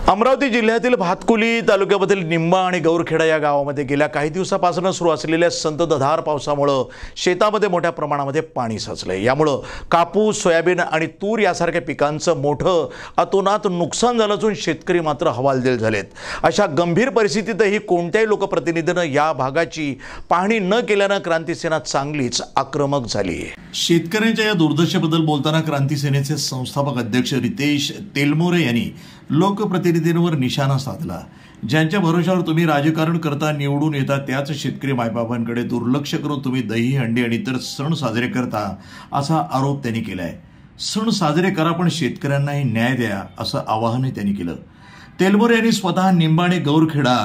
अमरावती जिल्ह्यातील भातकुली तालुक्यामधील निंबा आणि गौरखेडा या गावामध्ये गेल्या काही दिवसापासून सुरू असलेल्या संततधार पावसामुळे शेतामध्ये मोठ्या प्रमाणामध्ये पाणी साचले। यामुळे कापूस, सोयाबीन आणि तूर यासारख्या पिकांचं मोठं अतोनात नुकसान झालं असून शेतकरी मात्र हवालदिल झालेत। अशा गंभीर परिस्थितीतही कोणत्याही लोकप्रतिनिधीने या भागाची पाहणी न केल्याने क्रांती सेना चांगलीच आक्रमक झाली आहे। शेतकऱ्यांच्या या दुर्दशेबद्दल बोलताना क्रांती सेनेचे संस्थापक अध्यक्ष रितेश तेलमोरे यांनी लोकप्रतिनिधींवर निशाणा साधला। ज्यांच्या भरोशावर तुम्ही राजकारण करता निवडून येता त्याच शेतकरी मायबापांकडे दुर्लक्ष करून तुम्ही दही हंडी आणि इतर सण साजरे करता असा आरोप त्यांनी केलाय। सण साजरे करा पण शेतकऱ्यांनाही न्याय द्या असं आवाहनही त्यांनी केलं। तेलमोरे यांनी स्वतः निंबा आणि गौरखेडा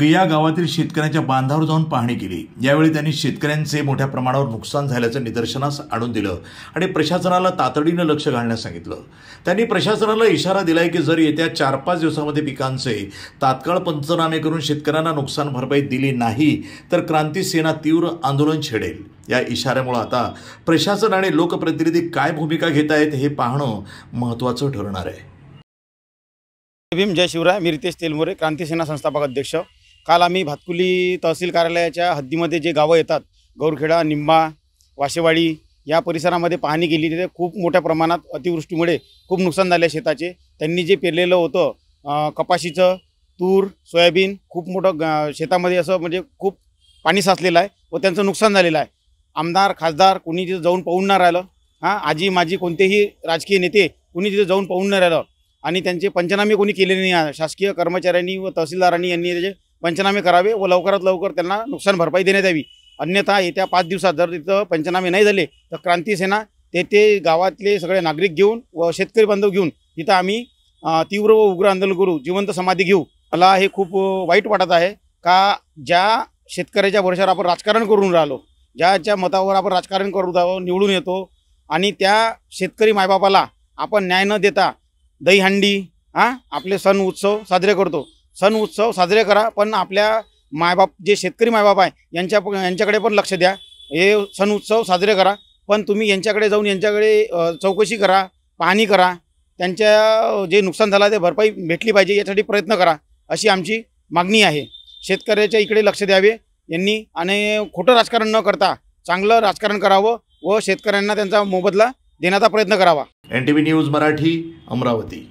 या गावातील शेतकऱ्यांच्या बांधावर जाऊन पाहणी केली। यावेळी त्यांनी शेतकऱ्यांचे मोठ्या प्रमाणावर नुकसान झाल्याचं निदर्शनास आणून दिलं आणि प्रशासनाला तातडीनं लक्ष घालण्यास सांगितलं। त्यांनी प्रशासनाला इशारा दिलाय की जर येत्या 4-5 दिवसांमध्ये पिकांचे तात्काळ पंचनामे करून शेतकऱ्यांना नुकसान भरपाई दिली नाही तर क्रांती सेना तीव्र आंदोलन छेडेल। या इशाऱ्यामुळे आता प्रशासन आणि लोकप्रतिनिधी काय भूमिका घेत आहेत हे पाहणं महत्त्वाचं ठरणार आहे। भीम जय शिवराय। मी रितेश तेलमोरे, क्रांती सेना संस्थापक अध्यक्ष। काल आम्ही भातकुली तहसील कार्यालयाच्या हद्दीमध्ये जे गावं येतात गौरखेडा, निंबा, वाशेवाडी या परिसरामध्ये पाहणी केली। तिथे खूप मोठ्या प्रमाणात अतिवृष्टीमुळे खूप नुकसान झाले शेताचे। त्यांनी जे पेरलेलं होतं कपाशीचं, तूर, सोयाबीन खूप मोठं शेतामध्ये असं म्हणजे खूप पाणी साचलेलं आहे व त्यांचं नुकसान झालेलं आहे। आमदार, खासदार कोणी तिथे जाऊन पाहून न राहिलं। आजी माजी कोणतेही राजकीय नेते कोणी तिथे जाऊन पाहून न राहिलं आणि त्यांचे पंचनामे कोणी केले नाही। शासकीय कर्मचाऱ्यांनी व तहसीलदारांनी यांनी त्याचे पंचनामे करावे व लवकरात लवकर त्यांना नुकसान भरपाई देण्यात यावी। अन्यथा येत्या 5 दिवसात जर तिथं पंचनामे नाही झाले तर क्रांती सेना तेथे गावातले सगळे नागरिक घेऊन व शेतकरी बांधव घेऊन तिथं आम्ही तीव्र व उग्र आंदोलन करू, जिवंत समाधी घेऊ। मला हे खूप वाईट वाटत आहे का ज्या शेतकऱ्याच्या भरोशावर आपण राजकारण करून राहिलो, ज्याच्या मतावर आपण राजकारण करू निवडून येतो आणि त्या शेतकरी मायबापाला आपण न्याय न देता दहीहंडी आपले सण उत्सव साजरे करतो। सण उत्सव साजरे करा पण आपल्या मायबाप जे शेतकरी मायबाप आहे यांच्याकडे पण लक्ष द्या। हे सण उत्सव साजरे करा पण तुम्ही यांच्याकडे जाऊन यांच्याकडे चौकशी करा, पाहणी करा, त्यांच्या जे नुकसान झालं ते भरपाई भेटली पाहिजे यासाठी प्रयत्न करा अशी आमची मागणी आहे। शेतकऱ्याच्या इकडे लक्ष द्यावे यांनी आणि खोटं राजकारण न करता चांगलं राजकारण करावं व शेतकऱ्यांना त्यांचा मोबदला देण्याचा प्रयत्न करावा। NTV news Marathi, Amravati.